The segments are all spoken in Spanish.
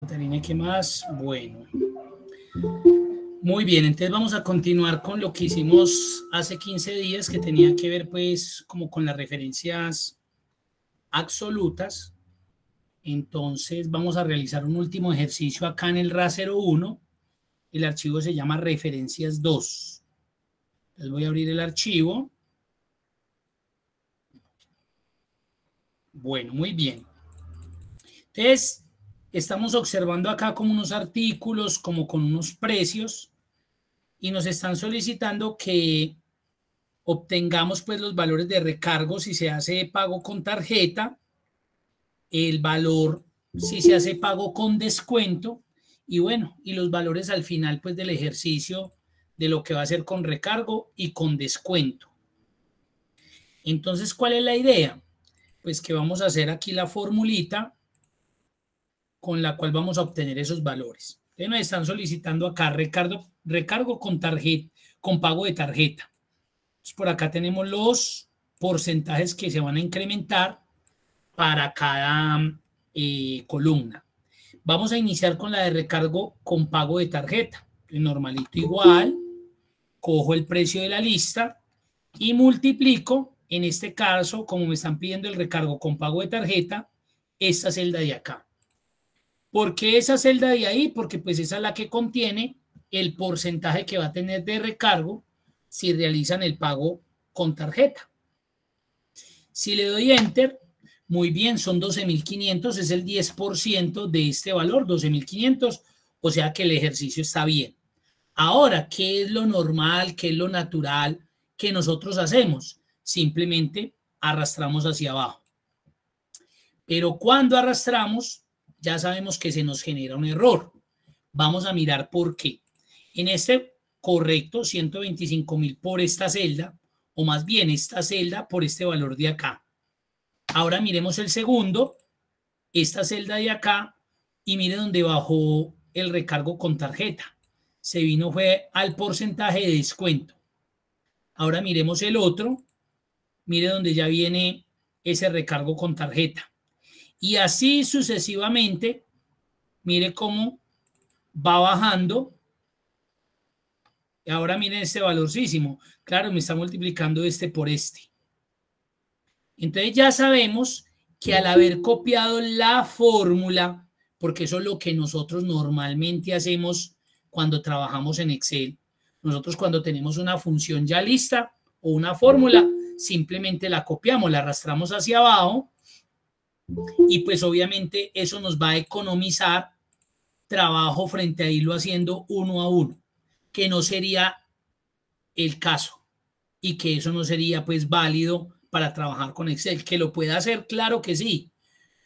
Catarina, ¿qué más? Bueno, muy bien, entonces vamos a continuar con lo que hicimos hace 15 días, que tenía que ver pues como con las referencias absolutas. Entonces vamos a realizar un último ejercicio acá en el RA01. El archivo se llama referencias 2. Entonces voy a abrir el archivo. Bueno, muy bien. Entonces, estamos observando acá como unos artículos, como con unos precios, y nos están solicitando que obtengamos pues los valores de recargo si se hace pago con tarjeta, el valor si se hace pago con descuento, y bueno, y los valores al final pues del ejercicio de lo que va a ser con recargo y con descuento. Entonces, ¿cuál es la idea? Pues que vamos a hacer aquí la formulita con la cual vamos a obtener esos valores. Entonces nos están solicitando acá recargo con tarjeta, con pago de tarjeta. Entonces, por acá tenemos los porcentajes que se van a incrementar para cada columna. Vamos a iniciar con la de recargo con pago de tarjeta. Normalito igual, cojo el precio de la lista y multiplico, en este caso, como me están pidiendo el recargo con pago de tarjeta, esta celda de acá. ¿Por qué esa celda de ahí? Porque pues esa es la que contiene el porcentaje que va a tener de recargo si realizan el pago con tarjeta. Si le doy Enter, muy bien, son 12.500, es el 10% de este valor, 12.500, o sea que el ejercicio está bien. Ahora, ¿qué es lo normal, qué es lo natural que nosotros hacemos? Simplemente arrastramos hacia abajo. Pero cuando arrastramos, ya sabemos que se nos genera un error. Vamos a mirar por qué. En este correcto, 125.000 por esta celda, o más bien esta celda por este valor de acá. Ahora miremos el segundo, esta celda de acá, y mire dónde bajó el recargo con tarjeta. Se vino fue al porcentaje de descuento. Ahora miremos el otro, mire donde ya viene ese recargo con tarjeta. Y así sucesivamente, mire cómo va bajando. Y ahora miren este valorcísimo. Claro, me está multiplicando este por este. Entonces ya sabemos que al haber copiado la fórmula, porque eso es lo que nosotros normalmente hacemos cuando trabajamos en Excel, nosotros cuando tenemos una función ya lista o una fórmula, simplemente la copiamos, la arrastramos hacia abajo y pues obviamente eso nos va a economizar trabajo frente a irlo haciendo uno a uno, que no sería el caso y que eso no sería pues válido para trabajar con Excel. Que lo pueda hacer, claro que sí,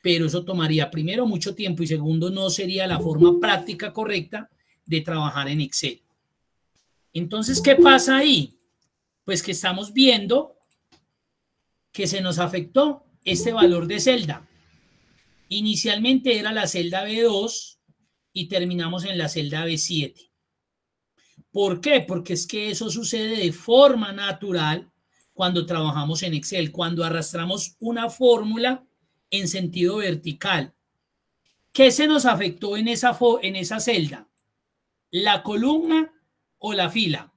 pero eso tomaría primero mucho tiempo y segundo no sería la forma práctica correcta de trabajar en Excel. Entonces, ¿qué pasa ahí? Pues que estamos viendo que se nos afectó este valor de celda. Inicialmente era la celda B2 y terminamos en la celda B7. ¿Por qué? Porque es que eso sucede de forma natural cuando trabajamos en Excel, cuando arrastramos una fórmula en sentido vertical. ¿Qué se nos afectó en esa celda? ¿La columna o la fila?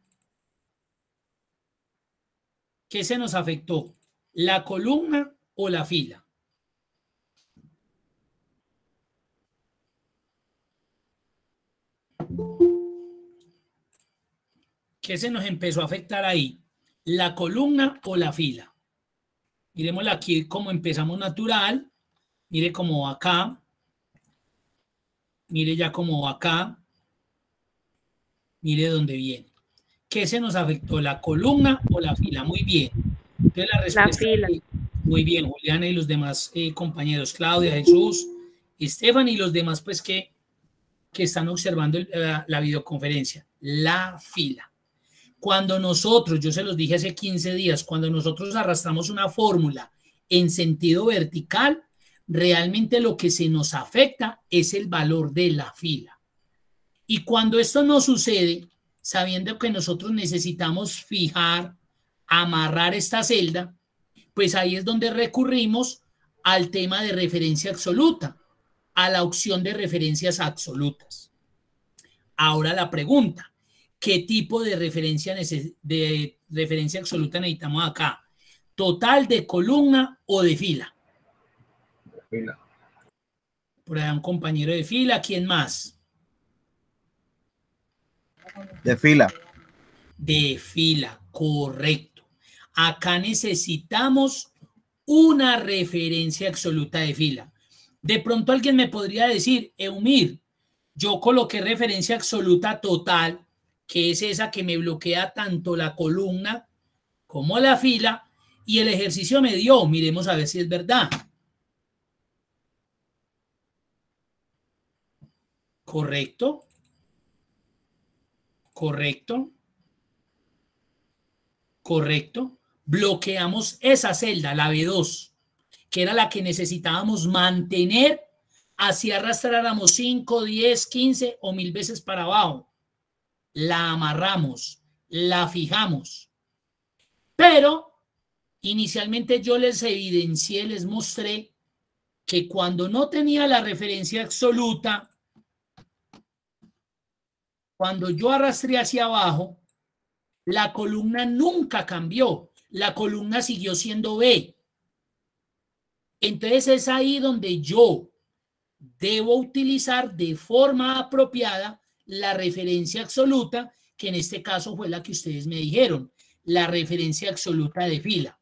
¿Qué se nos afectó? ¿La columna o la fila? ¿Qué se nos empezó a afectar ahí? ¿La columna o la fila? Miremosla aquí como empezamos natural. Mire cómo va acá. Mire ya cómo va acá. Mire dónde viene. ¿Qué se nos afectó? ¿La columna o la fila? Muy bien. Entonces la La respuesta fila. es muy bien, Juliana y los demás compañeros, Claudia, Jesús, Estefan y los demás pues que están observando la videoconferencia. La fila. Cuando nosotros, yo se los dije hace 15 días, cuando nosotros arrastramos una fórmula en sentido vertical, realmente lo que se nos afecta es el valor de la fila. Y cuando esto no sucede, sabiendo que nosotros necesitamos fijar, amarrar esta celda, pues ahí es donde recurrimos al tema de referencia absoluta. a la opción de referencias absolutas. Ahora la pregunta, ¿qué tipo de referencia absoluta necesitamos acá? ¿Total, de columna o de fila? De fila. Por allá un compañero de fila. ¿Quién más? De fila. De fila, correcto. Acá necesitamos una referencia absoluta de fila. De pronto alguien me podría decir, Eumir, yo coloqué referencia absoluta total, que es esa que me bloquea tanto la columna como la fila, y el ejercicio me dio. Miremos a ver si es verdad. ¿Correcto? ¿Correcto? ¿Correcto? Bloqueamos esa celda, la B2, que era la que necesitábamos mantener, así arrastráramos 5, 10, 15 o 1000 veces para abajo. La amarramos, la fijamos. Pero inicialmente yo les evidencié, les mostré que cuando no tenía la referencia absoluta, cuando yo arrastré hacia abajo, la columna nunca cambió. La columna siguió siendo B. Entonces es ahí donde yo debo utilizar de forma apropiada la referencia absoluta, que en este caso fue la que ustedes me dijeron, la referencia absoluta de fila.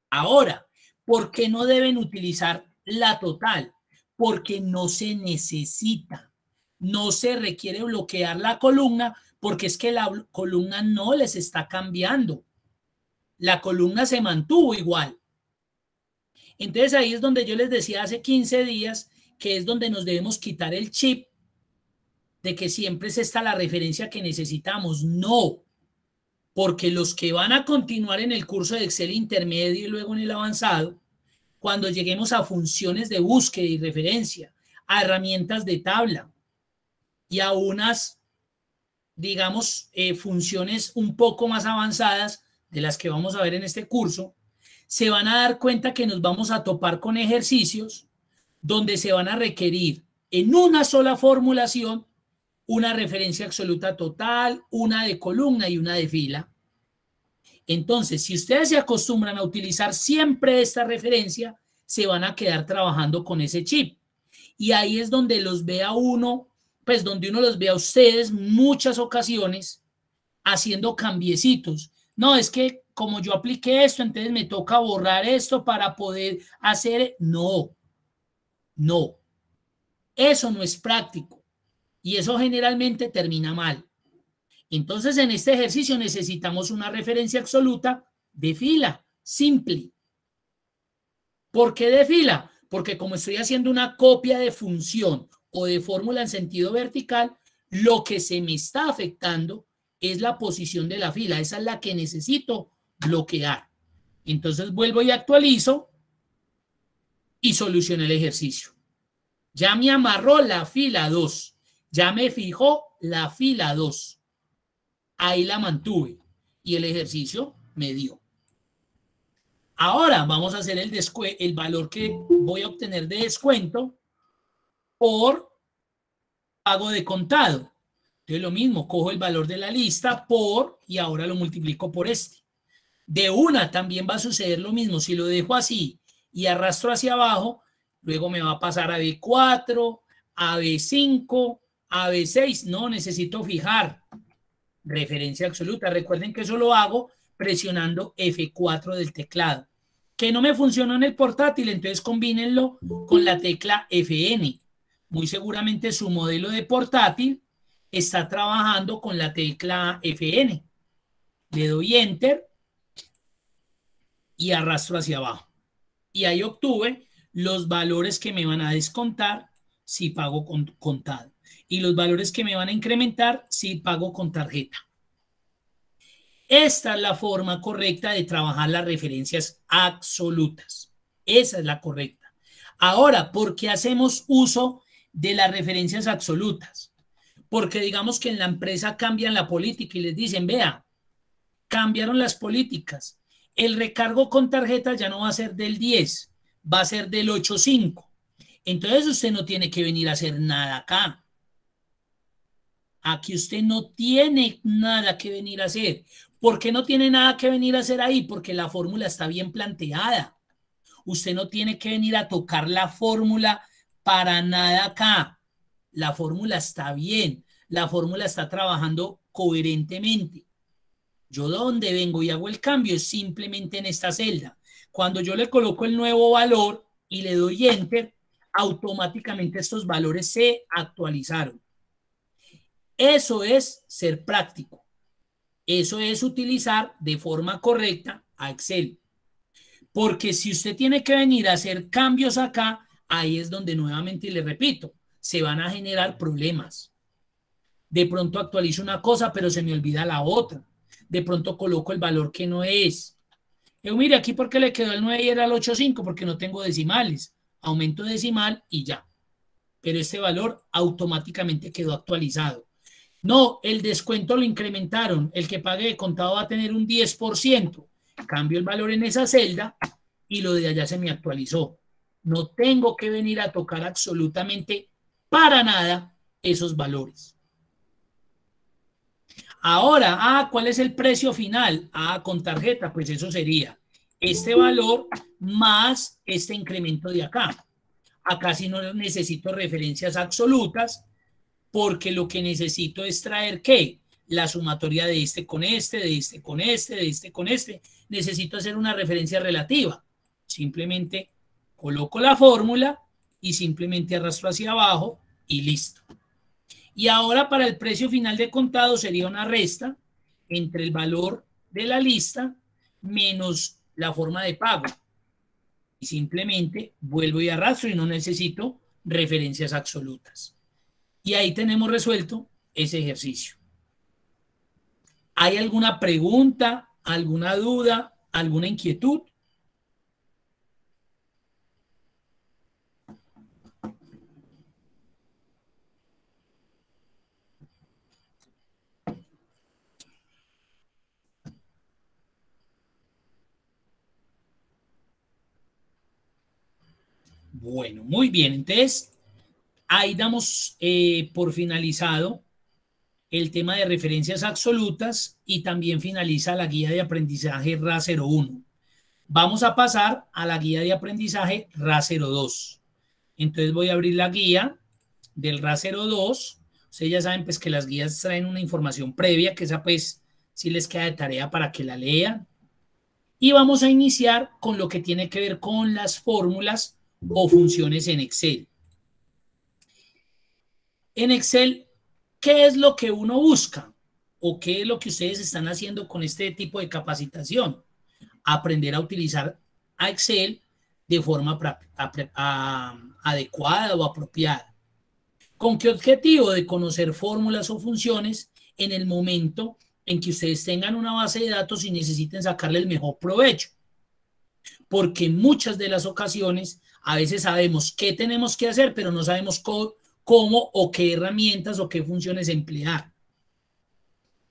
Ahora, ¿por qué no deben utilizar la total? Porque no se necesita, no se requiere bloquear la columna, porque es que la columna no les está cambiando. La columna se mantuvo igual. Entonces ahí es donde yo les decía hace 15 días que es donde nos debemos quitar el chip de que siempre es esta la referencia que necesitamos. No, porque los que van a continuar en el curso de Excel intermedio y luego en el avanzado, cuando lleguemos a funciones de búsqueda y referencia, a herramientas de tabla y a unas, digamos, funciones un poco más avanzadas de las que vamos a ver en este curso, se van a dar cuenta que nos vamos a topar con ejercicios donde se van a requerir en una sola formulación una referencia absoluta total, una de columna y una de fila. Entonces, si ustedes se acostumbran a utilizar siempre esta referencia, se van a quedar trabajando con ese chip. Y ahí es donde los ve a uno, pues donde uno los ve a ustedes muchas ocasiones haciendo cambiecitos. No, es que como yo apliqué esto, entonces me toca borrar esto para poder hacer. No, no. Eso no es práctico. Y eso generalmente termina mal. Entonces, en este ejercicio necesitamos una referencia absoluta de fila, simple. ¿Por qué de fila? Porque como estoy haciendo una copia de función o de fórmula en sentido vertical, lo que se me está afectando es la posición de la fila. Esa es la que necesito bloquear. Entonces vuelvo y actualizo y soluciono el ejercicio. Ya me amarró la fila 2. Ya me fijó la fila 2. Ahí la mantuve y el ejercicio me dio. Ahora vamos a hacer el valor que voy a obtener de descuento por pago de contado. Entonces lo mismo, cojo el valor de la lista por y ahora lo multiplico por este. De una también va a suceder lo mismo. Si lo dejo así y arrastro hacia abajo, luego me va a pasar a B4, a B5, a B6. No, necesito fijar referencia absoluta. Recuerden que eso lo hago presionando F4 del teclado. Que no me funcionó en el portátil, entonces combínenlo con la tecla FN. Muy seguramente su modelo de portátil está trabajando con la tecla FN. Le doy Enter y arrastro hacia abajo. Y ahí obtuve los valores que me van a descontar si pago con contado y los valores que me van a incrementar si pago con tarjeta. Esta es la forma correcta de trabajar las referencias absolutas. Esa es la correcta. Ahora, ¿por qué hacemos uso de las referencias absolutas? Porque digamos que en la empresa cambian la política y les dicen, vea, cambiaron las políticas. El recargo con tarjeta ya no va a ser del 10, va a ser del 8.5. Entonces usted no tiene que venir a hacer nada acá. Aquí usted no tiene nada que venir a hacer. ¿Por qué no tiene nada que venir a hacer ahí? Porque la fórmula está bien planteada. Usted no tiene que venir a tocar la fórmula para nada acá. La fórmula está bien. La fórmula está trabajando coherentemente. Yo donde vengo y hago el cambio es simplemente en esta celda. Cuando yo le coloco el nuevo valor y le doy Enter, automáticamente estos valores se actualizaron. Eso es ser práctico. Eso es utilizar de forma correcta a Excel. Porque si usted tiene que venir a hacer cambios acá, ahí es donde nuevamente le repito, se van a generar problemas. De pronto actualizo una cosa, pero se me olvida la otra. De pronto coloco el valor que no es. Mire, aquí porque le quedó el 9 y era el 8.5, porque no tengo decimales. Aumento decimal y ya. Pero este valor automáticamente quedó actualizado. No, el descuento lo incrementaron. El que pague de contado va a tener un 10%. Cambio el valor en esa celda y lo de allá se me actualizó. No tengo que venir a tocar absolutamente para nada esos valores. Ahora, ¿cuál es el precio final? Con tarjeta, pues eso sería este valor más este incremento de acá. Acá sí no necesito referencias absolutas porque lo que necesito es traer ¿qué? La sumatoria de este con este, de este con este, de este con este. Necesito hacer una referencia relativa. Simplemente coloco la fórmula y simplemente arrastro hacia abajo y listo. Y ahora para el precio final de contado sería una resta entre el valor de la lista menos la forma de pago. Y simplemente vuelvo y arrastro y no necesito referencias absolutas. Y ahí tenemos resuelto ese ejercicio. ¿Hay alguna pregunta, alguna duda, alguna inquietud? Bueno, muy bien. Entonces, ahí damos por finalizado el tema de referencias absolutas y también finaliza la guía de aprendizaje RA01. Vamos a pasar a la guía de aprendizaje RA02. Entonces voy a abrir la guía del RA02. Ustedes ya saben pues que las guías traen una información previa, que esa pues sí les queda de tarea para que la lean. Y vamos a iniciar con lo que tiene que ver con las fórmulas o funciones en Excel. En Excel, ¿qué es lo que uno busca? ¿O qué es lo que ustedes están haciendo con este tipo de capacitación? Aprender a utilizar a Excel de forma adecuada o apropiada. ¿Con qué objetivo? De conocer fórmulas o funciones en el momento en que ustedes tengan una base de datos y necesiten sacarle el mejor provecho. Porque en muchas de las ocasiones a veces sabemos qué tenemos que hacer, pero no sabemos cómo o qué herramientas o qué funciones emplear.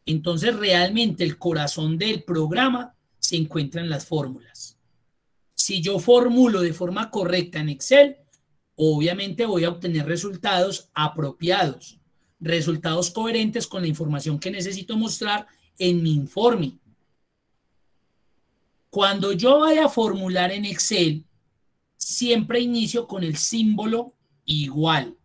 Entonces, realmente el corazón del programa se encuentra en las fórmulas. Si yo formulo de forma correcta en Excel, obviamente voy a obtener resultados apropiados, resultados coherentes con la información que necesito mostrar en mi informe. Cuando yo vaya a formular en Excel, siempre inicio con el símbolo igual.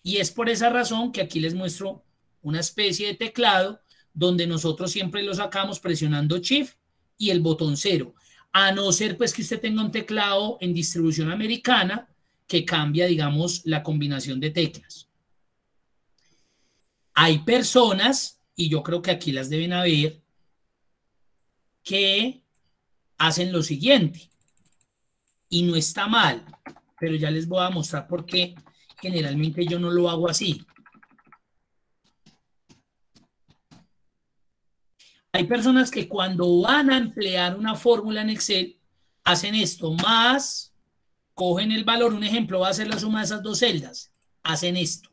Y es por esa razón que aquí les muestro una especie de teclado donde nosotros siempre lo sacamos presionando Shift y el botón 0. A no ser pues que usted tenga un teclado en distribución americana que cambia, digamos, la combinación de teclas. Hay personas, y yo creo que aquí las deben haber, que hacen lo siguiente. Y no está mal, pero ya les voy a mostrar por qué generalmente yo no lo hago así. Hay personas que cuando van a emplear una fórmula en Excel, hacen esto, más, cogen el valor, un ejemplo, va a ser la suma de esas dos celdas, hacen esto.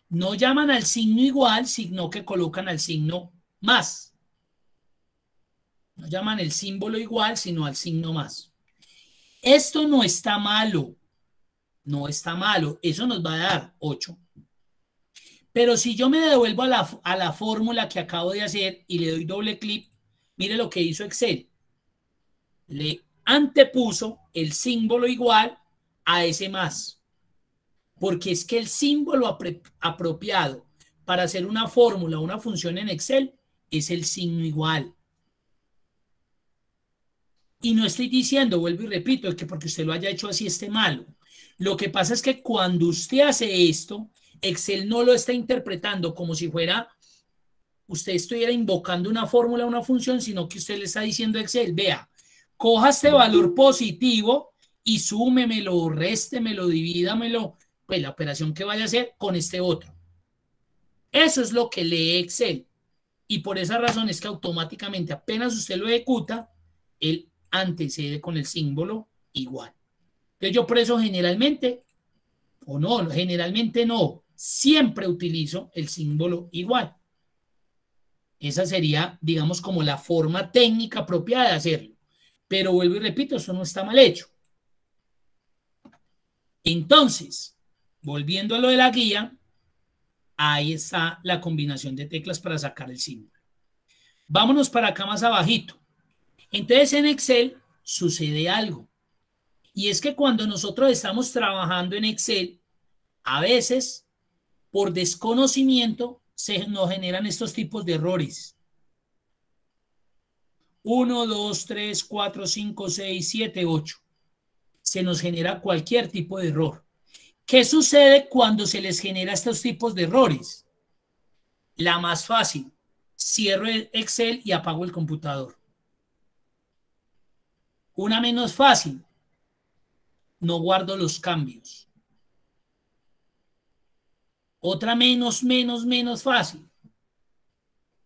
No llaman al signo igual, sino que colocan al signo más. No llaman el símbolo igual, sino al signo más. Esto no está malo, No está malo, eso nos va a dar 8. Pero si yo me devuelvo a la fórmula que acabo de hacer y le doy doble clic, mire lo que hizo Excel. Le antepuso el símbolo igual a ese más. Porque es que el símbolo apropiado para hacer una fórmula, una función en Excel, es el signo igual. Y no estoy diciendo, vuelvo y repito, que porque usted lo haya hecho así esté malo. Lo que pasa es que cuando usted hace esto, Excel no lo está interpretando como si fuera, usted estuviera invocando una fórmula, una función, sino que usted le está diciendo a Excel, vea, coja este valor positivo y súmemelo, réstemelo, divídamelo, pues la operación que vaya a hacer con este otro. Eso es lo que lee Excel. Y por esa razón es que automáticamente apenas usted lo ejecuta, él antecede con el símbolo igual. Entonces yo por eso generalmente, o no, generalmente no, siempre utilizo el símbolo igual. Esa sería, digamos, como la forma técnica apropiada de hacerlo. Pero vuelvo y repito, eso no está mal hecho. Entonces, volviendo a lo de la guía, ahí está la combinación de teclas para sacar el símbolo. Vámonos para acá más abajito. Entonces en Excel sucede algo. Y es que cuando nosotros estamos trabajando en Excel, a veces por desconocimiento se nos generan estos tipos de errores. 1, 2, 3, 4, 5, 6, 7, 8. Se nos genera cualquier tipo de error. ¿Qué sucede cuando se les genera estos tipos de errores? La más fácil, cierro Excel y apago el computador. Una menos fácil, no guardo los cambios. Otra menos fácil,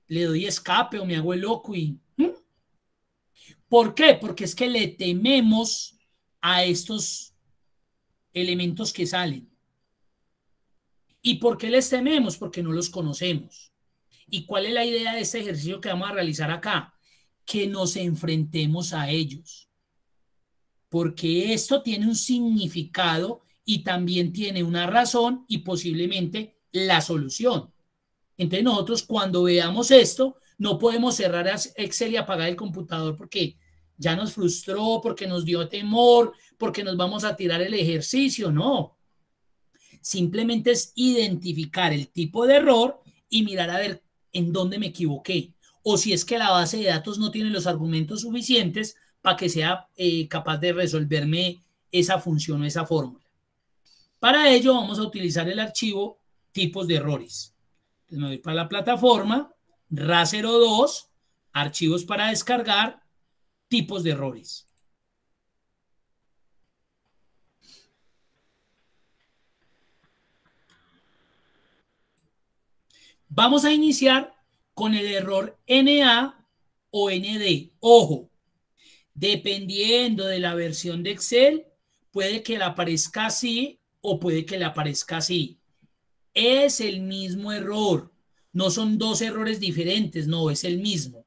le doy escape o me hago el loco y... ¿Por qué? Porque es que le tememos a estos elementos que salen. ¿Y por qué les tememos? Porque no los conocemos. ¿Y cuál es la idea de este ejercicio que vamos a realizar acá? Que nos enfrentemos a ellos. Porque esto tiene un significado y también tiene una razón y posiblemente la solución. Entonces nosotros cuando veamos esto, no podemos cerrar Excel y apagar el computador porque ya nos frustró, porque nos dio temor, porque nos vamos a tirar el ejercicio. No. Simplemente es identificar el tipo de error y mirar a ver en dónde me equivoqué. O si es que la base de datos no tiene los argumentos suficientes para que sea capaz de resolverme esa función o esa fórmula. Para ello vamos a utilizar el archivo tipos de errores. Entonces me voy para la plataforma, RA02, archivos para descargar, tipos de errores. Vamos a iniciar con el error NA o ND. Ojo, dependiendo de la versión de Excel, puede que le aparezca así o puede que le aparezca así. Es el mismo error. No son dos errores diferentes, no, es el mismo.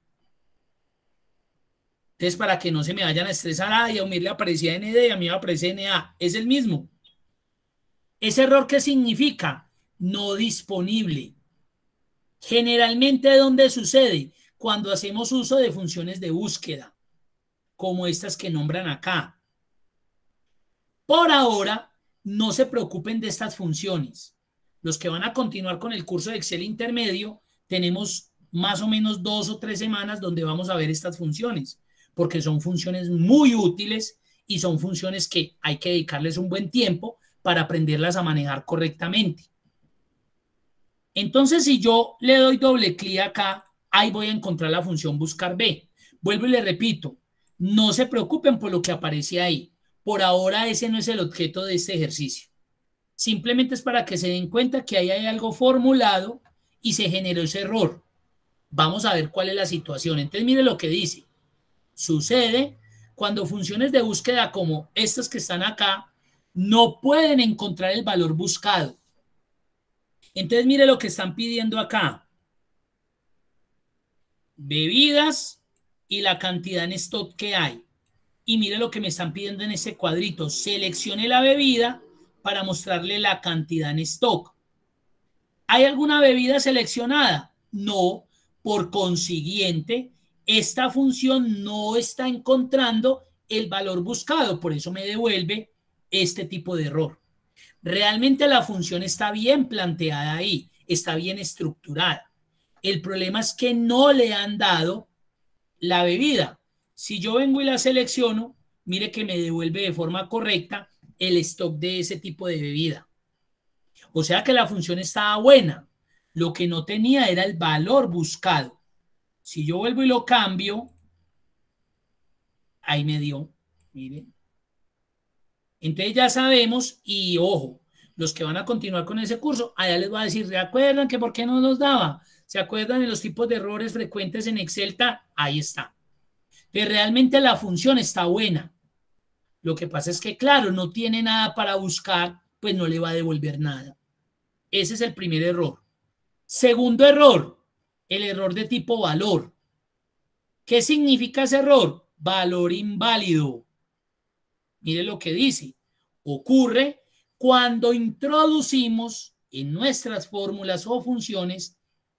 Entonces, para que no se me vayan a estresar, y a mí le aparecía ND y a mí me aparece NA, es el mismo. ¿Ese error qué significa? No disponible. Generalmente, ¿dónde sucede? Cuando hacemos uso de funciones de búsqueda, como estas que nombran acá. Por ahora, no se preocupen de estas funciones. Los que van a continuar con el curso de Excel intermedio, tenemos más o menos 2 o 3 semanas donde vamos a ver estas funciones, porque son funciones muy útiles y son funciones que hay que dedicarles un buen tiempo para aprenderlas a manejar correctamente. Entonces, si yo le doy doble clic acá, ahí voy a encontrar la función buscar B. Vuelvo y le repito, no se preocupen por lo que aparece ahí. Por ahora ese no es el objeto de este ejercicio. Simplemente es para que se den cuenta que ahí hay algo formulado y se generó ese error. Vamos a ver cuál es la situación. Entonces, mire lo que dice. Sucede cuando funciones de búsqueda como estas que están acá no pueden encontrar el valor buscado. Entonces, mire lo que están pidiendo acá. Bebidas y la cantidad en stock que hay. Y mire lo que me están pidiendo en ese cuadrito. Seleccione la bebida para mostrarle la cantidad en stock. ¿Hay alguna bebida seleccionada? No. Por consiguiente, esta función no está encontrando el valor buscado, por eso me devuelve este tipo de error. Realmente la función está bien planteada ahí, está bien estructurada. El problema es que no le han dado la bebida. Si yo vengo y la selecciono, mire que me devuelve de forma correcta el stock de ese tipo de bebida. O sea que la función estaba buena. Lo que no tenía era el valor buscado. Si yo vuelvo y lo cambio, ahí me dio, miren. Entonces ya sabemos, y ojo, los que van a continuar con ese curso, allá les voy a decir, ¿se acuerdan que por qué no los daba? ¿Se acuerdan de los tipos de errores frecuentes en Excel? Ahí está. Pero realmente la función está buena. Lo que pasa es que, claro, no tiene nada para buscar, pues no le va a devolver nada. Ese es el primer error. Segundo error, el error de tipo valor. ¿Qué significa ese error? Valor inválido. Mire lo que dice. Ocurre cuando introducimos en nuestras fórmulas o funciones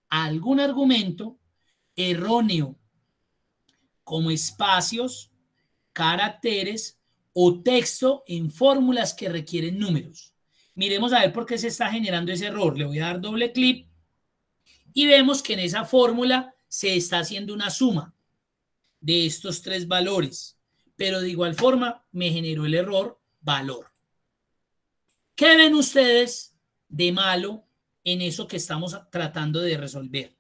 algún argumento erróneo, como espacios, caracteres o texto en fórmulas que requieren números. Miremos a ver por qué se está generando ese error. Le voy a dar doble clic y vemos que en esa fórmula se está haciendo una suma de estos tres valores, pero de igual forma me generó el error valor. ¿Qué ven ustedes de malo en eso que estamos tratando de resolver?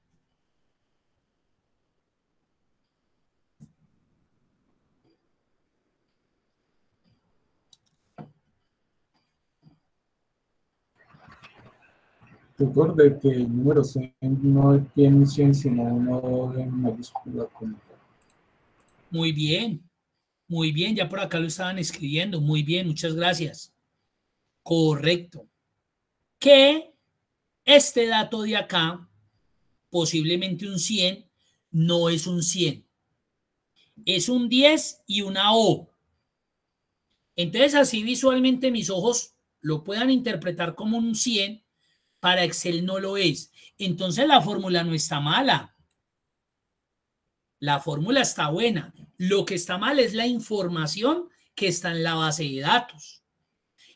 Tutor, de que el número 100 no tiene un 100 sino uno en mayúscula. Muy bien, ya por acá lo estaban escribiendo, muy bien, muchas gracias. Correcto. Que este dato de acá, posiblemente un 100, no es un 100. Es un 10 y una O. Entonces así visualmente mis ojos lo puedan interpretar como un 100, para Excel no lo es. Entonces la fórmula no está mala. La fórmula está buena. Lo que está mal es la información que está en la base de datos.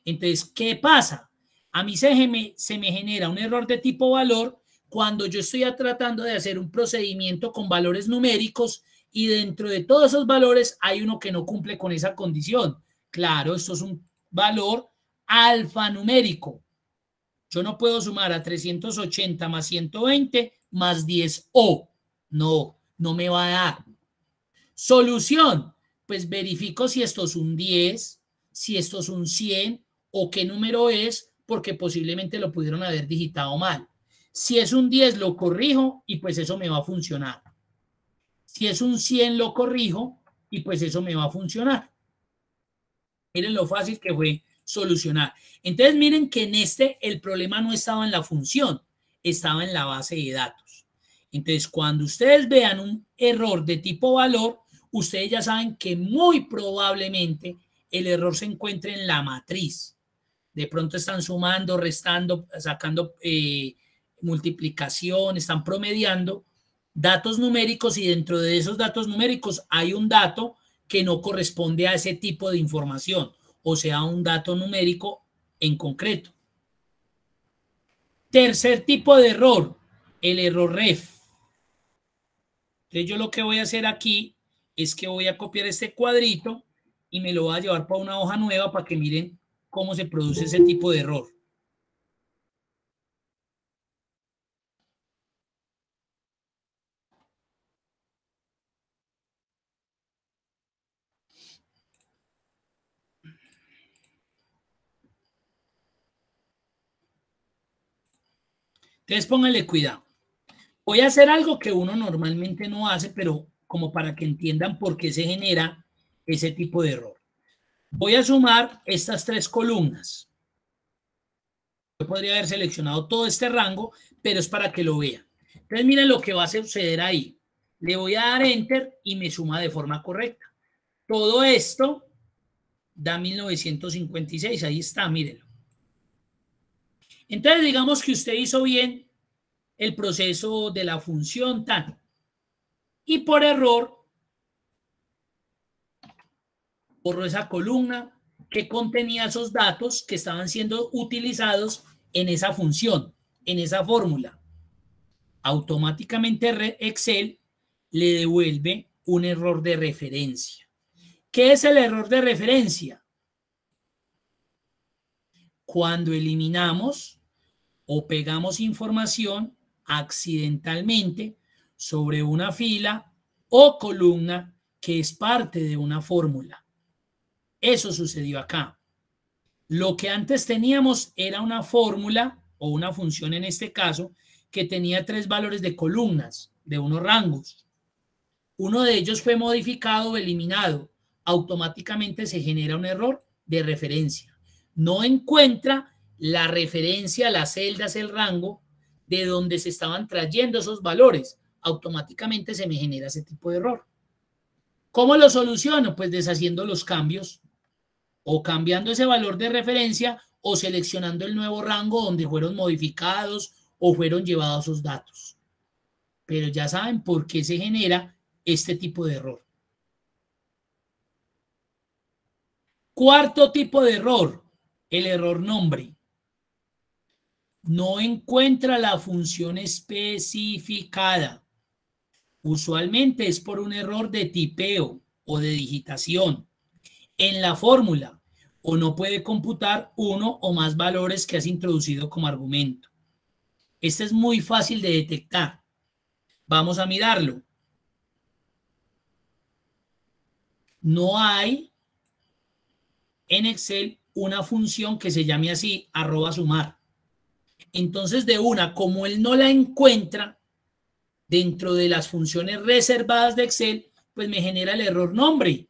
Entonces, ¿qué pasa? A mí se me genera un error de tipo valor cuando yo estoy tratando de hacer un procedimiento con valores numéricos y dentro de todos esos valores hay uno que no cumple con esa condición. Claro, esto es un valor alfanumérico. Yo no puedo sumar a 380 más 120 más 10O. No me va a dar. Solución. Pues verifico si esto es un 10, si esto es un 100 o qué número es, porque posiblemente lo pudieron haber digitado mal. Si es un 10 lo corrijo y pues eso me va a funcionar. Si es un 100 lo corrijo y pues eso me va a funcionar. Miren lo fácil que fue solucionar. Entonces miren que en el problema no estaba en la función, estaba en la base de datos. Entonces cuando ustedes vean un error de tipo valor, ustedes ya saben que muy probablemente el error se encuentre en la matriz. De pronto están sumando, restando, sacando multiplicación, están promediando datos numéricos y dentro de esos datos numéricos hay un dato que no corresponde a ese tipo de información, o sea, un dato numérico en concreto. Tercer tipo de error, el error ref. Entonces yo lo que voy a hacer aquí es que voy a copiar este cuadrito y me lo voy a llevar para una hoja nueva para que miren cómo se produce ese tipo de error. Entonces pónganle cuidado. Voy a hacer algo que uno normalmente no hace, pero como para que entiendan por qué se genera ese tipo de error. Voy a sumar estas tres columnas. Yo podría haber seleccionado todo este rango, pero es para que lo vean. Entonces miren lo que va a suceder ahí. Le voy a dar Enter y me suma de forma correcta. Todo esto da 1956. Ahí está, mírenlo. Entonces, digamos que usted hizo bien el proceso de la función tan, y por error borró esa columna que contenía esos datos que estaban siendo utilizados en esa función, en esa fórmula. Automáticamente Excel le devuelve un error de referencia. ¿Qué es el error de referencia? Cuando eliminamos o pegamos información accidentalmente sobre una fila o columna que es parte de una fórmula. Eso sucedió acá. Lo que antes teníamos era una fórmula o una función en este caso que tenía 3 valores de columnas, de unos rangos. Uno de ellos fue modificado o eliminado. Automáticamente se genera un error de referencia. No encuentra la referencia, las celdas, el rango de donde se estaban trayendo esos valores. Automáticamente se me genera ese tipo de error. ¿Cómo lo soluciono? Pues deshaciendo los cambios o cambiando ese valor de referencia o seleccionando el nuevo rango donde fueron modificados o fueron llevados esos datos. Pero ya saben por qué se genera este tipo de error. Cuarto tipo de error, el error nombre. No encuentra la función especificada. Usualmente es por un error de tipeo o de digitación en la fórmula o no puede computar uno o más valores que has introducido como argumento. Este es muy fácil de detectar. Vamos a mirarlo. No hay en Excel una función que se llame así, @sumar. Entonces, de una, como él no la encuentra dentro de las funciones reservadas de Excel, pues me genera el error nombre.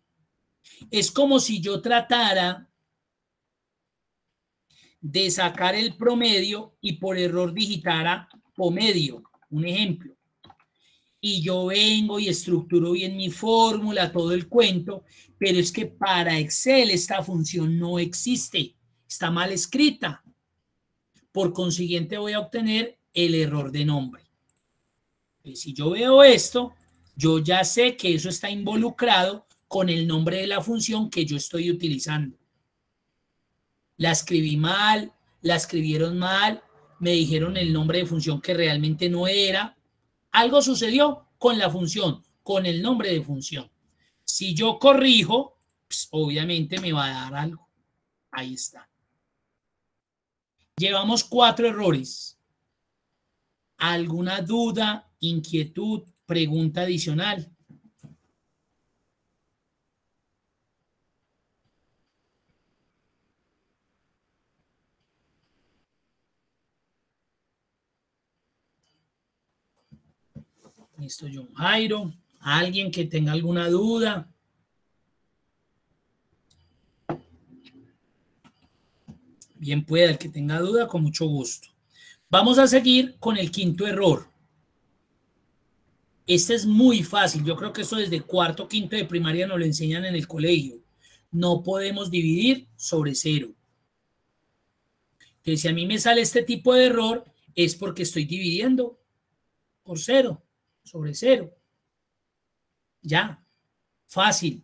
Es como si yo tratara de sacar el promedio y por error digitara promedio, un ejemplo. Y yo vengo y estructuro bien mi fórmula, todo el cuento, pero es que para Excel esta función no existe, está mal escrita. Por consiguiente voy a obtener el error de nombre. Si yo veo esto, yo ya sé que eso está involucrado con el nombre de la función que yo estoy utilizando. La escribí mal, la escribieron mal, me dijeron el nombre de función que realmente no era. Algo sucedió con la función, con el nombre de función. Si yo corrijo, pues obviamente me va a dar algo. Ahí está. Llevamos 4 errores. ¿Alguna duda, inquietud, pregunta adicional? Listo, John Jairo. ¿Alguien que tenga alguna duda? Bien pueda, el que tenga duda, con mucho gusto. Vamos a seguir con el quinto error. Este es muy fácil. Yo creo que esto desde cuarto, quinto de primaria nos lo enseñan en el colegio. No podemos dividir sobre 0. Entonces, si a mí me sale este tipo de error, es porque estoy dividiendo por 0, sobre 0. Ya, fácil.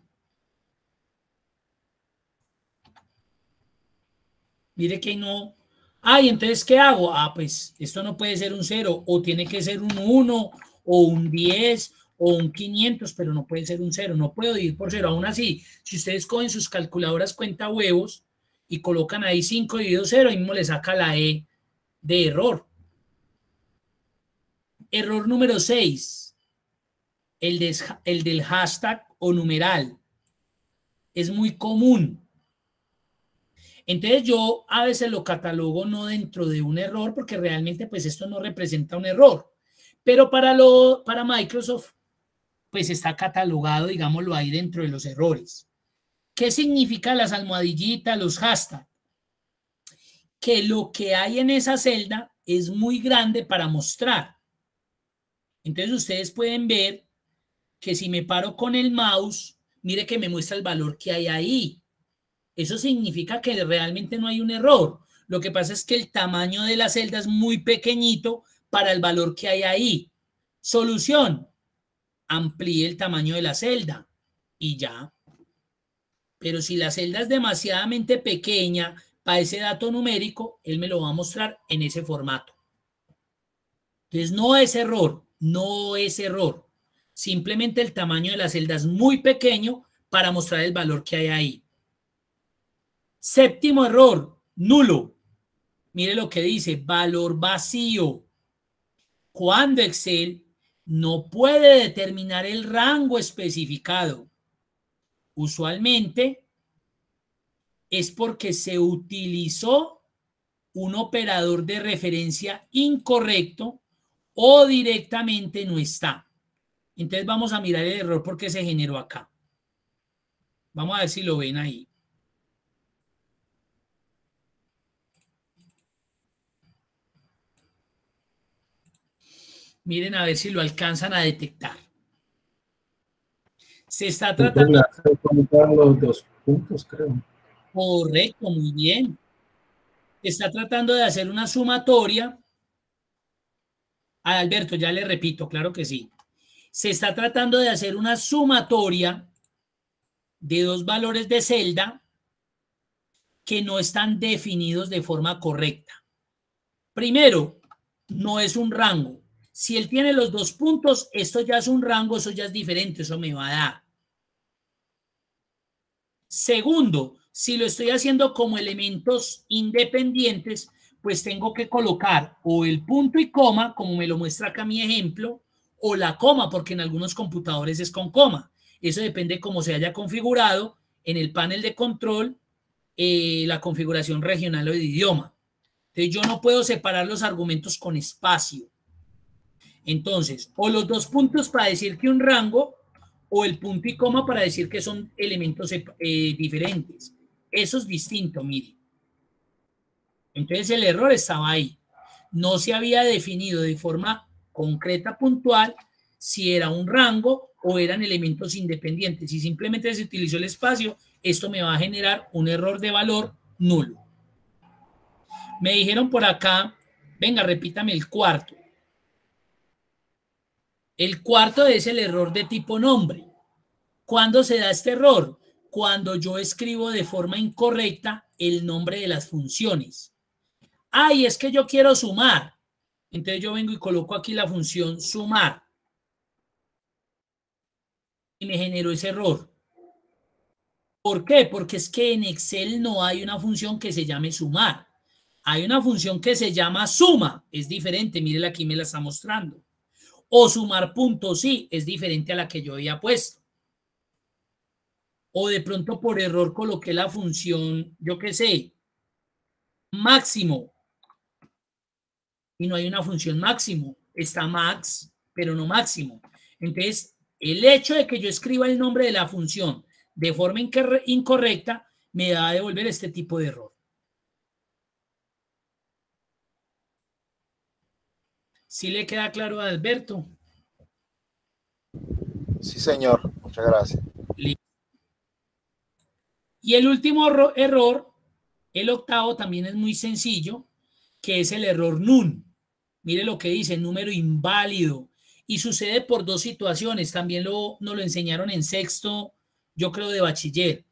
Mire que no. Ay, entonces, ¿qué hago? Ah, pues esto no puede ser un 0, o tiene que ser un 1, o un 10, o un 500, pero no puede ser un 0. No puedo dividir por 0. Aún así, si ustedes cogen sus calculadoras cuenta huevos y colocan ahí 5 dividido 0, ahí mismo le saca la E de error. Error número 6, el del hashtag o numeral. Es muy común. Entonces yo a veces lo catalogo no dentro de un error porque realmente pues esto no representa un error. Pero para Microsoft pues está catalogado, digámoslo ahí dentro de los errores. ¿Qué significa las almohadillitas, los hashtags? Que lo que hay en esa celda es muy grande para mostrar. Entonces ustedes pueden ver que si me paro con el mouse, mire que me muestra el valor que hay ahí. Eso significa que realmente no hay un error. Lo que pasa es que el tamaño de la celda es muy pequeñito para el valor que hay ahí. Solución, amplíe el tamaño de la celda y ya. Pero si la celda es demasiadamente pequeña para ese dato numérico, él me lo va a mostrar en ese formato. Entonces no es error, no es error. Simplemente el tamaño de la celda es muy pequeño para mostrar el valor que hay ahí. Séptimo error, nulo. Mire lo que dice, valor vacío. Cuando Excel no puede determinar el rango especificado. Usualmente es porque se utilizó un operador de referencia incorrecto o directamente no está. Entonces vamos a mirar el error porque se generó acá. Vamos a ver si lo ven ahí. Miren a ver si lo alcanzan a detectar. Se está tratando... Los 2 puntos, creo. Correcto, muy bien. Se está tratando de hacer una sumatoria. Alberto, ya le repito, claro que sí. Se está tratando de hacer una sumatoria de dos valores de celda que no están definidos de forma correcta. Primero, no es un rango. Si él tiene los 2 puntos, esto ya es un rango, eso ya es diferente, eso me va a dar. Segundo, si lo estoy haciendo como elementos independientes, pues tengo que colocar o el punto y coma, como me lo muestra acá mi ejemplo, o la coma, porque en algunos computadores es con coma. Eso depende cómo se haya configurado en el panel de control, la configuración regional o de idioma. Entonces yo no puedo separar los argumentos con espacio. Entonces, o los 2 puntos para decir que un rango, o el punto y coma para decir que son elementos diferentes. Eso es distinto, mire. Entonces el error estaba ahí. No se había definido de forma concreta, puntual, si era un rango o eran elementos independientes. Si simplemente se utilizó el espacio, esto me va a generar un error de valor nulo. Me dijeron por acá, venga, repítame el cuarto. El cuarto es el error de tipo nombre. ¿Cuándo se da este error? Cuando yo escribo de forma incorrecta el nombre de las funciones. Ay, es que yo quiero sumar. Entonces yo vengo y coloco aquí la función sumar. Y me generó ese error. ¿Por qué? Porque es que en Excel no hay una función que se llame sumar. Hay una función que se llama suma. Es diferente, mírela aquí, me la está mostrando. O sumar puntos, sí, es diferente a la que yo había puesto. O de pronto por error coloqué la función, yo qué sé, máximo. Y no hay una función máximo. Está max, pero no máximo. Entonces, el hecho de que yo escriba el nombre de la función de forma incorrecta me da a devolver este tipo de error. ¿Sí le queda claro a Alberto? Sí, señor. Muchas gracias. Y el último error, el octavo, también es muy sencillo, que es el error NUN. Mire lo que dice, número inválido. Y sucede por 2 situaciones. También nos lo enseñaron en sexto, yo creo, de bachiller.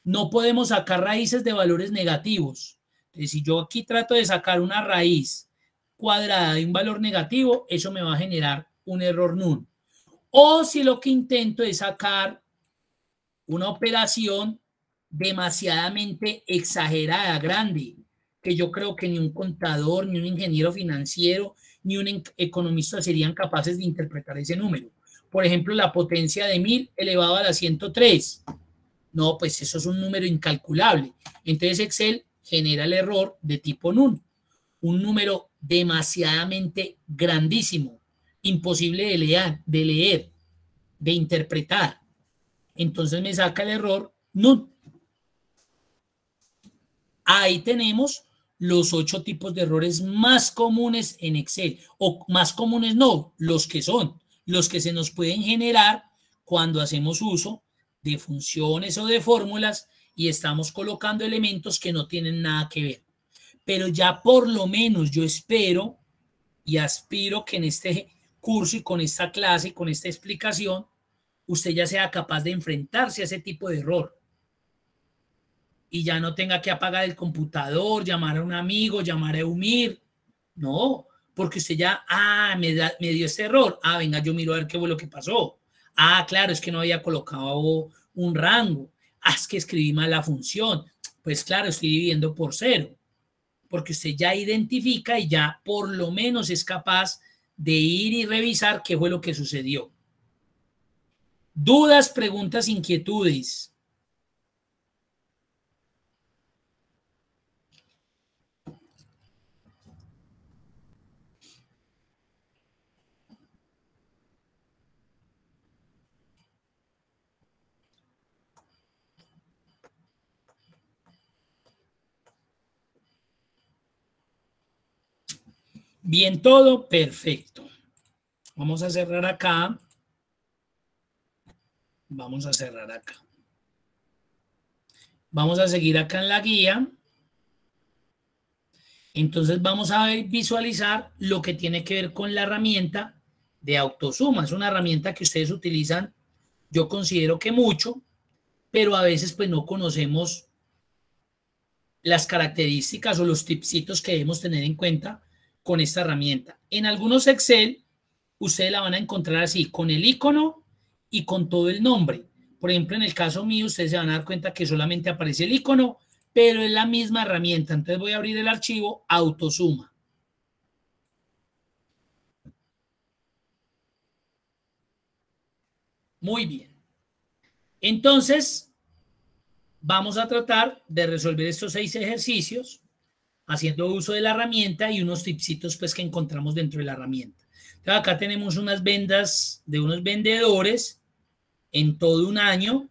No podemos sacar raíces de valores negativos. Entonces, si yo aquí trato de sacar una raíz cuadrada de un valor negativo, eso me va a generar un error NUN. O si lo que intento es sacar una operación demasiadamente exagerada, grande, que yo creo que ni un contador, ni un ingeniero financiero, ni un economista serían capaces de interpretar ese número. Por ejemplo, la potencia de 1000 elevado a la 103. No, pues eso es un número incalculable. Entonces Excel genera el error de tipo NUN, un número demasiadamente grandísimo, imposible de leer, de interpretar. Entonces me saca el error NUN. Ahí tenemos los 8 tipos de errores más comunes en Excel, o más comunes no, los que se nos pueden generar cuando hacemos uso de funciones o de fórmulas y estamos colocando elementos que no tienen nada que ver. pero ya por lo menos yo espero y aspiro que en este curso y con esta clase y con esta explicación usted ya sea capaz de enfrentarse a ese tipo de error y ya no tenga que apagar el computador, llamar a un amigo, llamar a Eumir. No, porque usted ya, me dio este error. Venga, yo miro a ver qué fue lo que pasó. Claro, es que no había colocado un rango. Es que escribí mal la función. Pues claro, estoy dividiendo por 0. Porque usted ya identifica y ya por lo menos es capaz de ir y revisar qué fue lo que sucedió. Dudas, preguntas, inquietudes. Bien todo, perfecto. Vamos a cerrar acá. Vamos a cerrar acá. Vamos a seguir acá en la guía. Entonces vamos a visualizar lo que tiene que ver con la herramienta de autosuma. Es una herramienta que ustedes utilizan, yo considero que mucho, pero a veces pues no conocemos las características o los tipsitos que debemos tener en cuenta con esta herramienta. En algunos Excel, ustedes la van a encontrar así, con el icono y con todo el nombre. Por ejemplo, en el caso mío, ustedes se van a dar cuenta que solamente aparece el icono, pero es la misma herramienta. Entonces voy a abrir el archivo autosuma. Muy bien. Entonces, vamos a tratar de resolver estos 6 ejercicios haciendo uso de la herramienta y unos tipsitos pues que encontramos dentro de la herramienta. Entonces, acá tenemos unas vendas de unos vendedores en todo un año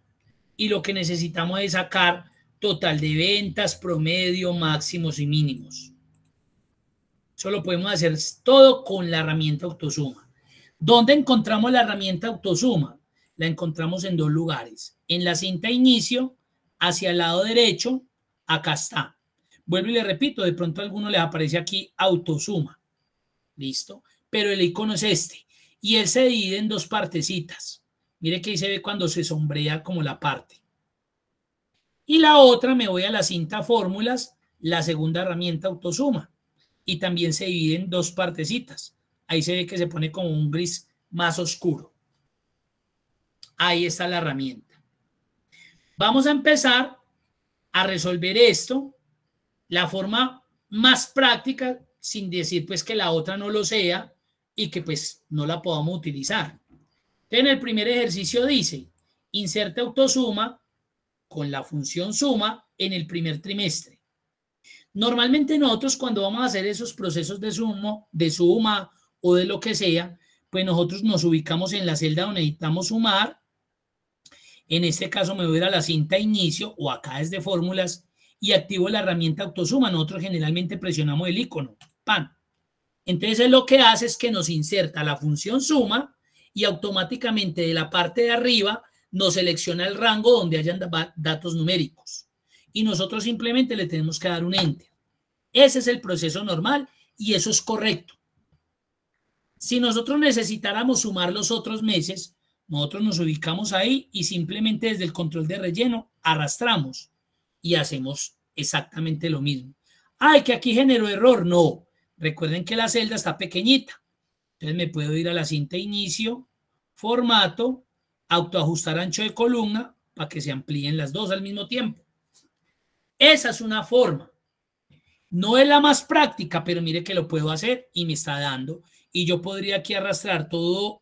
y lo que necesitamos es sacar total de ventas, promedio, máximos y mínimos. Eso lo podemos hacer todo con la herramienta autosuma. ¿Dónde encontramos la herramienta autosuma? La encontramos en 2 lugares. En la cinta inicio, hacia el lado derecho, acá está. Vuelvo y le repito, de pronto a alguno les aparece aquí autosuma. ¿Listo? Pero el icono es este. Y él se divide en 2 partecitas. Mire que ahí se ve cuando se sombrea como la parte. Y la otra me voy a la cinta fórmulas, la segunda herramienta autosuma. Y también se divide en 2 partecitas. Ahí se ve que se pone como un gris más oscuro. Ahí está la herramienta. Vamos a empezar a resolver esto. La forma más práctica, sin decir pues que la otra no lo sea y que pues no la podamos utilizar. En el primer ejercicio dice, inserte autosuma con la función suma en el primer trimestre. Normalmente nosotros cuando vamos a hacer esos procesos de suma o de lo que sea, pues nosotros nos ubicamos en la celda donde necesitamos sumar. En este caso me voy a ir a la cinta inicio o acá desde fórmulas y activo la herramienta autosuma. Nosotros generalmente presionamos el icono, ¡pam! Entonces lo que hace es que nos inserta la función suma y automáticamente de la parte de arriba nos selecciona el rango donde hayan datos numéricos. Y nosotros simplemente le tenemos que dar un enter. Ese es el proceso normal y eso es correcto. Si nosotros necesitáramos sumar los otros meses, nosotros nos ubicamos ahí y simplemente desde el control de relleno arrastramos y hacemos exactamente lo mismo. Que aquí generó error. No, recuerden que la celda está pequeñita. Entonces me puedo ir a la cinta inicio, formato, autoajustar ancho de columna para que se amplíen las 2 al mismo tiempo. Esa es una forma. No es la más práctica, pero mire que lo puedo hacer y me está dando. Y yo podría aquí arrastrar todos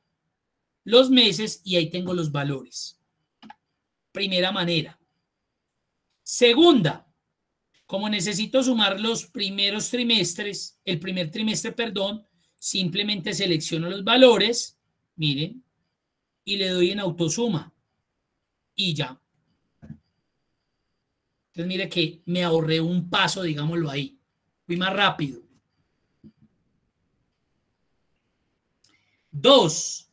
los meses y ahí tengo los valores. Primera manera. Segunda, como necesito sumar los primeros trimestres, el primer trimestre, perdón, simplemente selecciono los valores, miren, y le doy en autosuma. Y ya. Entonces mire que me ahorré un paso, digámoslo ahí. Fui más rápido. 2.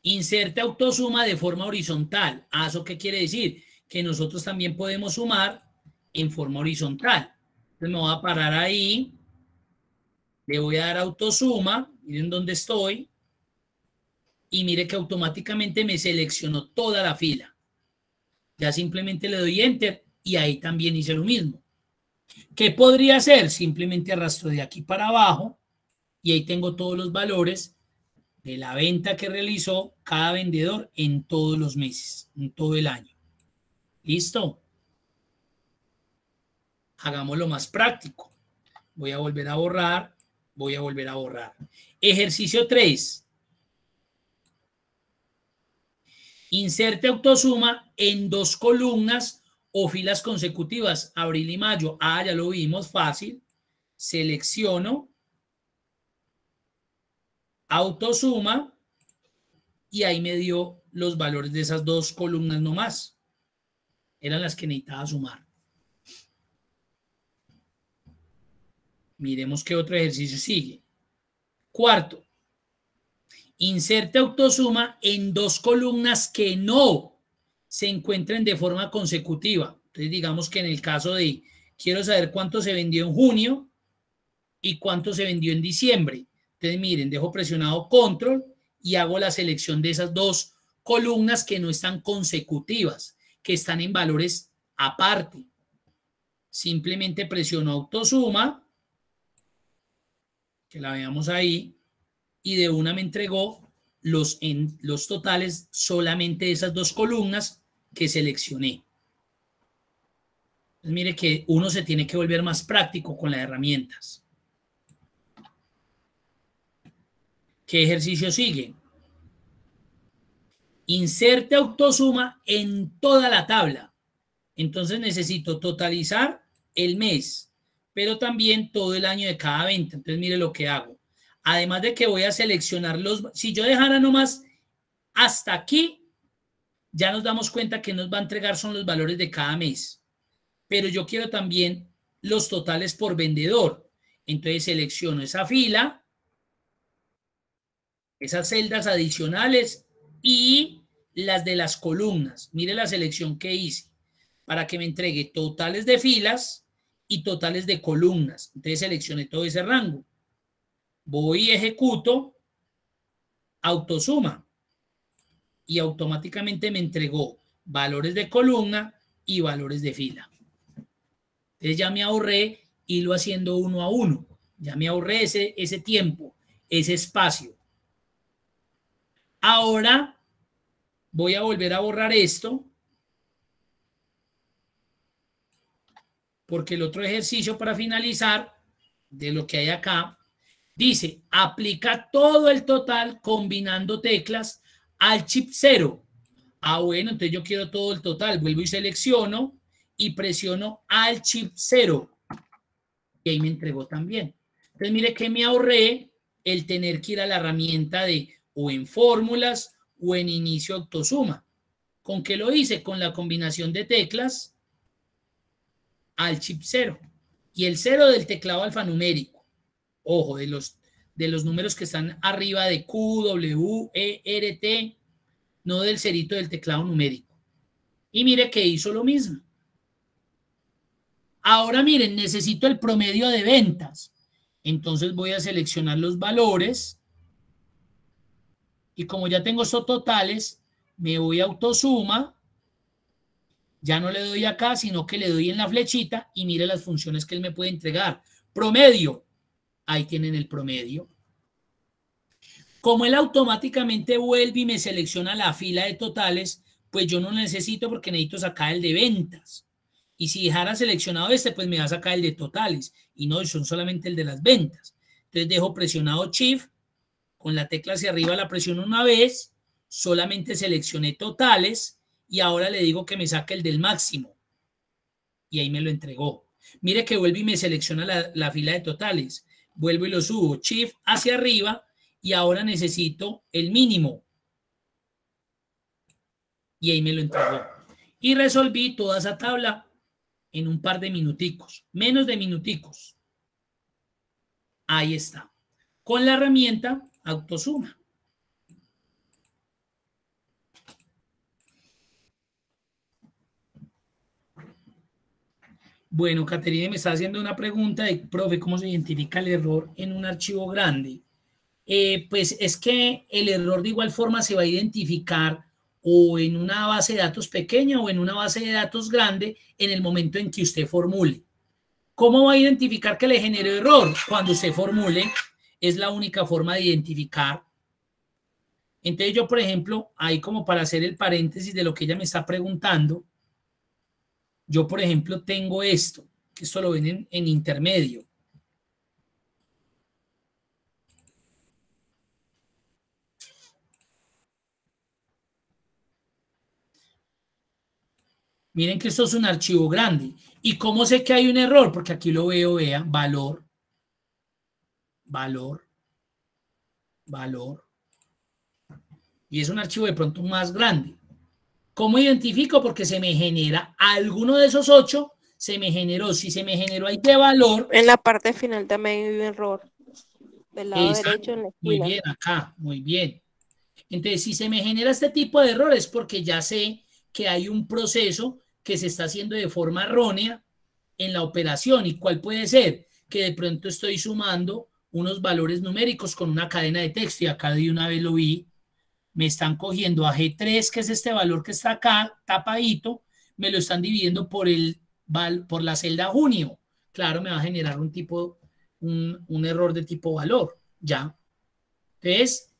Inserte autosuma de forma horizontal. ¿Eso qué quiere decir? Que nosotros también podemos sumar en forma horizontal. Entonces me voy a parar ahí, le voy a dar autosuma, miren dónde estoy, y mire que automáticamente me seleccionó toda la fila. Ya simplemente le doy enter y ahí también hice lo mismo. ¿Qué podría hacer? Simplemente arrastro de aquí para abajo y ahí tengo todos los valores de la venta que realizó cada vendedor en todos los meses, en todo el año. ¿Listo? Hagámoslo más práctico. Voy a volver a borrar, voy a volver a borrar. Ejercicio 3. Inserte autosuma en 2 columnas o filas consecutivas, abril y mayo. Ah, ya lo vimos, fácil. Selecciono autosuma y ahí me dio los valores de esas 2 columnas nomás. Eran las que necesitaba sumar. Miremos qué otro ejercicio sigue. Cuarto, inserte autosuma en 2 columnas que no se encuentren de forma consecutiva. Entonces, digamos que en el caso de quiero saber cuánto se vendió en junio y cuánto se vendió en diciembre. Entonces, miren, dejo presionado control y hago la selección de esas 2 columnas que no están consecutivas, que están en valores aparte. Simplemente presiono autosuma, que la veamos ahí, y de una me entregó los totales solamente de esas 2 columnas que seleccioné. Entonces, mire que uno se tiene que volver más práctico con las herramientas. ¿Qué ejercicio sigue? Inserte autosuma en toda la tabla. Entonces necesito totalizar el mes, pero también todo el año de cada venta. Entonces mire lo que hago. Además de que voy a seleccionar los... Si yo dejara nomás hasta aquí, ya nos damos cuenta que nos va a entregar son los valores de cada mes. Pero yo quiero también los totales por vendedor. Entonces selecciono esa fila, esas celdas adicionales y las de las columnas. Mire la selección que hice para que me entregue totales de filas y totales de columnas. Entonces seleccioné todo ese rango. Voy y ejecuto autosuma y automáticamente me entregó valores de columna y valores de fila. Entonces ya me ahorré irlo haciendo uno a uno. Ya me ahorré ese tiempo, ese espacio. Ahora voy a volver a borrar esto porque el otro ejercicio para finalizar de lo que hay acá dice, aplica todo el total combinando teclas al chip 0. Ah, bueno, entonces yo quiero todo el total. Vuelvo y selecciono y presiono al chip 0. Y ahí me entregó también. Entonces, mire que me ahorré el tener que ir a la herramienta de o en fórmulas o en inicio autosuma. ¿Con qué lo hice? Con la combinación de teclas al chip 0. Y el 0 del teclado alfanumérico. Ojo, de los números que están arriba de Q, W, E, R, T, no del cerito del teclado numérico. Y mire que hizo lo mismo. Ahora miren, necesito el promedio de ventas. Entonces voy a seleccionar los valores y como ya tengo estos totales, me voy a autosuma. Ya no le doy acá, sino que le doy en la flechita y mire las funciones que él me puede entregar. Promedio. Ahí tienen el promedio. Como él automáticamente vuelve y me selecciona la fila de totales, pues yo no necesito porque necesito sacar el de ventas. Y si dejara seleccionado este, pues me va a sacar el de totales. Y no, son solamente el de las ventas. Entonces dejo presionado Shift, con la tecla hacia arriba la presiono una vez, solamente seleccioné totales y ahora le digo que me saque el del máximo. Y ahí me lo entregó. Mire que vuelve y me selecciona la fila de totales. Vuelvo y lo subo. Shift hacia arriba y ahora necesito el mínimo. Y ahí me lo entregó. Y resolví toda esa tabla en un par de minuticos. Menos de minuticos. Ahí está. Con la herramienta autosuma. Bueno, Caterina me está haciendo una pregunta de, profe, ¿cómo se identifica el error en un archivo grande? Pues es que el error de igual forma se va a identificar o en una base de datos pequeña o en una base de datos grande en el momento en que usted formule. ¿Cómo va a identificar que le generó error? Cuando usted formule, es la única forma de identificar. Entonces yo, por ejemplo, ahí como para hacer el paréntesis de lo que ella me está preguntando, yo, por ejemplo, tengo esto, que esto lo ven en intermedio. Miren que esto es un archivo grande. ¿Y cómo sé que hay un error? Porque aquí lo veo, vean, valor, valor, valor. Y es un archivo de pronto más grande. ¿Cómo identifico? Porque se me genera alguno de esos 8, se me generó. Si se me generó ahí de valor. En la parte final también hay un error. Del lado derecho en la Muy esquina. bien, acá, muy bien. Entonces, si se me genera este tipo de errores, porque ya sé que hay un proceso que se está haciendo de forma errónea en la operación. ¿Y cuál puede ser? Que de pronto estoy sumando unos valores numéricos con una cadena de texto y acá de una vez lo vi. Me están cogiendo a G3, que es este valor que está acá, tapadito, me lo están dividiendo por la celda junio. Claro, me va a generar un error de tipo valor, ¿ya? Entonces,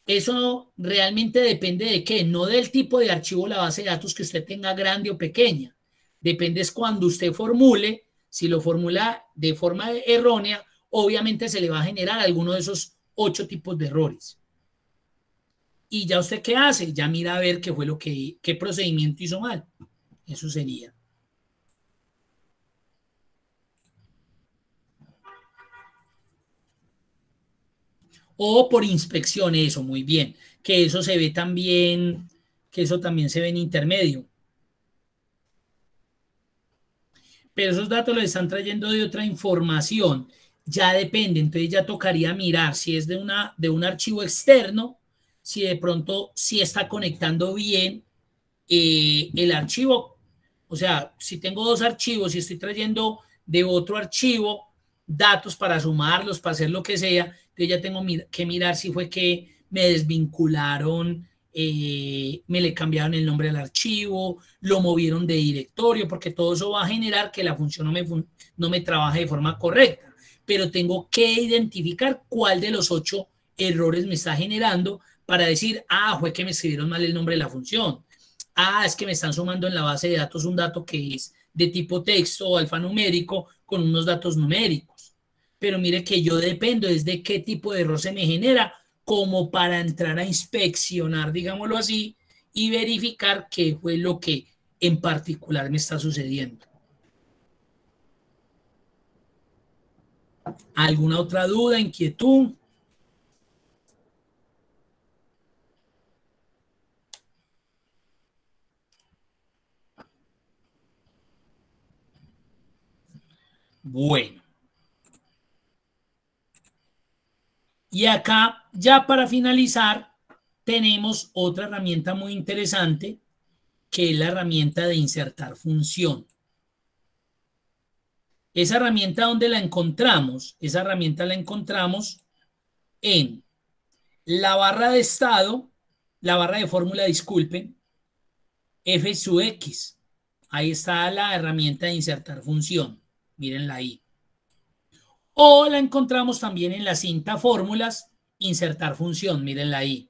eso realmente depende de qué, no del tipo de archivo la base de datos que usted tenga grande o pequeña. Depende es cuando usted formule, si lo formula de forma errónea, obviamente se le va a generar alguno de esos 8 tipos de errores. ¿Y ya usted qué hace? Ya mira a ver qué fue qué procedimiento hizo mal. Eso sería. O por inspección, eso, muy bien. Que eso se ve también, que eso también se ve en intermedio. Pero esos datos los están trayendo de otra información. Ya depende, entonces ya tocaría mirar si es de un archivo externo, si de pronto si está conectando bien el archivo. O sea, si tengo 2 archivos y estoy trayendo de otro archivo datos para sumarlos, para hacer lo que sea, entonces ya tengo que mirar si fue que me desvincularon, me le cambiaron el nombre al archivo, lo movieron de directorio, porque todo eso va a generar que la función no me trabaje de forma correcta. Pero tengo que identificar cuál de los 8 errores me está generando para decir, fue que me escribieron mal el nombre de la función. Es que me están sumando en la base de datos un dato que es de tipo texto o alfanumérico con unos datos numéricos. Pero mire que yo dependo es de qué tipo de error se me genera como para entrar a inspeccionar, digámoslo así, y verificar qué fue lo que en particular me está sucediendo. ¿Alguna otra duda, inquietud? Bueno. Y acá, ya para finalizar, tenemos otra herramienta muy interesante, que es la herramienta de insertar función. Esa herramienta, ¿dónde la encontramos? Esa herramienta la encontramos en la barra de estado, la barra de fórmula, disculpen, F sub X. Ahí está la herramienta de insertar función. Mírenla ahí. O la encontramos también en la cinta fórmulas, insertar función. Mírenla ahí.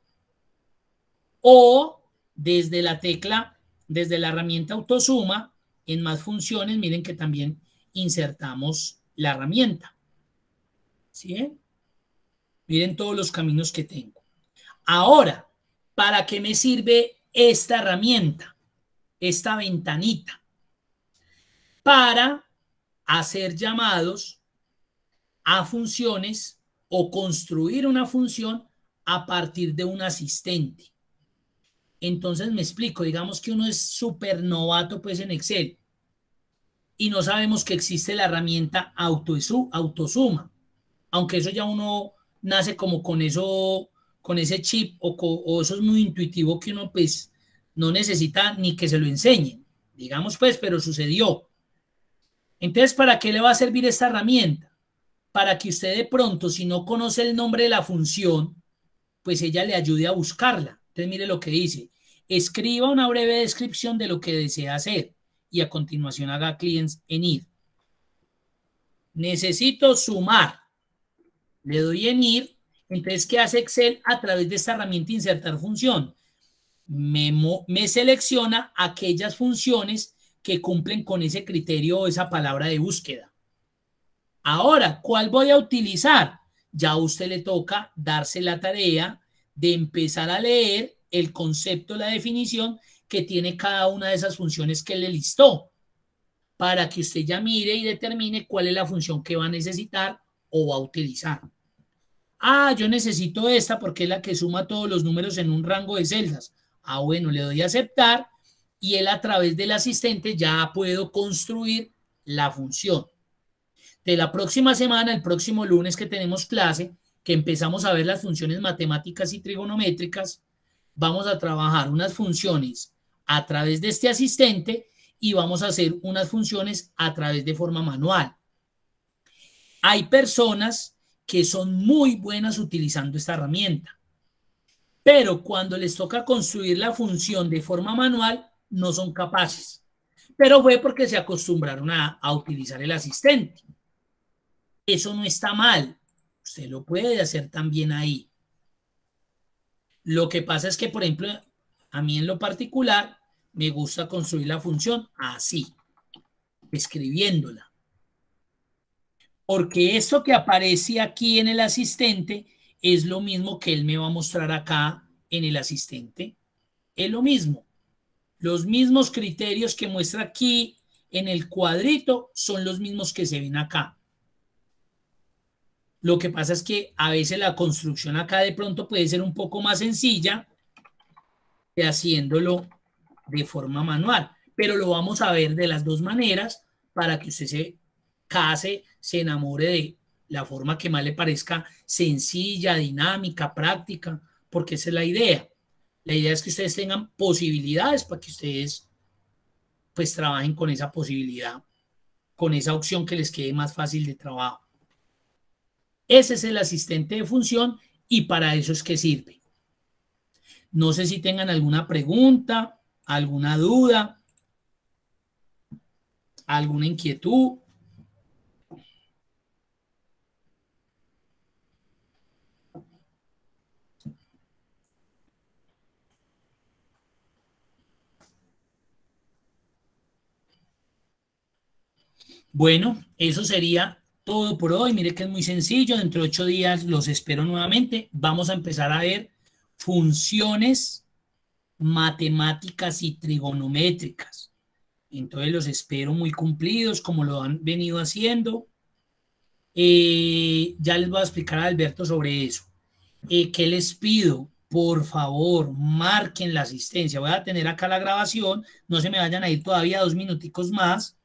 O desde la tecla, desde la herramienta autosuma, en más funciones, miren que también insertamos la herramienta. ¿Sí? Miren todos los caminos que tengo. Ahora, ¿para qué me sirve esta herramienta? Esta ventanita. Para hacer llamados a funciones o construir una función a partir de un asistente. Entonces me explico, digamos que uno es súper novato pues en Excel y no sabemos que existe la herramienta autosuma, aunque eso ya uno nace como con eso, con ese chip o eso es muy intuitivo que uno pues no necesita ni que se lo enseñen, digamos pues, pero sucedió. Entonces, ¿para qué le va a servir esta herramienta? Para que usted de pronto, si no conoce el nombre de la función, pues ella le ayude a buscarla. Entonces, mire lo que dice. Escriba una breve descripción de lo que desea hacer y a continuación haga clic en ir. Necesito sumar. Le doy en ir. Entonces, ¿qué hace Excel a través de esta herramienta insertar función? Me selecciona aquellas funciones que cumplen con ese criterio o esa palabra de búsqueda. Ahora, ¿cuál voy a utilizar? Ya a usted le toca darse la tarea de empezar a leer el concepto, la definición que tiene cada una de esas funciones que le listó, para que usted ya mire y determine cuál es la función que va a necesitar o va a utilizar. Ah, yo necesito esta porque es la que suma todos los números en un rango de celdas. Ah, bueno, le doy a aceptar y él a través del asistente ya puedo construir la función. De la próxima semana, el próximo lunes que tenemos clase, que empezamos a ver las funciones matemáticas y trigonométricas, vamos a trabajar unas funciones a través de este asistente y vamos a hacer unas funciones a través de forma manual. Hay personas que son muy buenas utilizando esta herramienta, pero cuando les toca construir la función de forma manual, no son capaces. Pero fue porque se acostumbraron a utilizar el asistente. Eso no está mal. Usted lo puede hacer también ahí. Lo que pasa es que, por ejemplo, a mí en lo particular, me gusta construir la función así, escribiéndola. Porque esto que aparece aquí en el asistente es lo mismo que él me va a mostrar acá en el asistente. Es lo mismo. Los mismos criterios que muestra aquí en el cuadrito son los mismos que se ven acá. Lo que pasa es que a veces la construcción acá de pronto puede ser un poco más sencilla que haciéndolo de forma manual. Pero lo vamos a ver de las dos maneras para que usted se case, se enamore de la forma que más le parezca sencilla, dinámica, práctica, porque esa es la idea. La idea es que ustedes tengan posibilidades para que ustedes pues trabajen con esa posibilidad, con esa opción que les quede más fácil de trabajo. Ese es el asistente de función y para eso es que sirve. No sé si tengan alguna pregunta, alguna duda, alguna inquietud. Bueno, eso sería todo por hoy. Mire que es muy sencillo. Dentro de 8 días los espero nuevamente. Vamos a empezar a ver funciones matemáticas y trigonométricas. Entonces los espero muy cumplidos como lo han venido haciendo. Ya les voy a explicar a Alberto sobre eso. ¿Qué les pido? Por favor, marquen la asistencia. Voy a tener acá la grabación. No se me vayan a ir todavía 2 minuticos más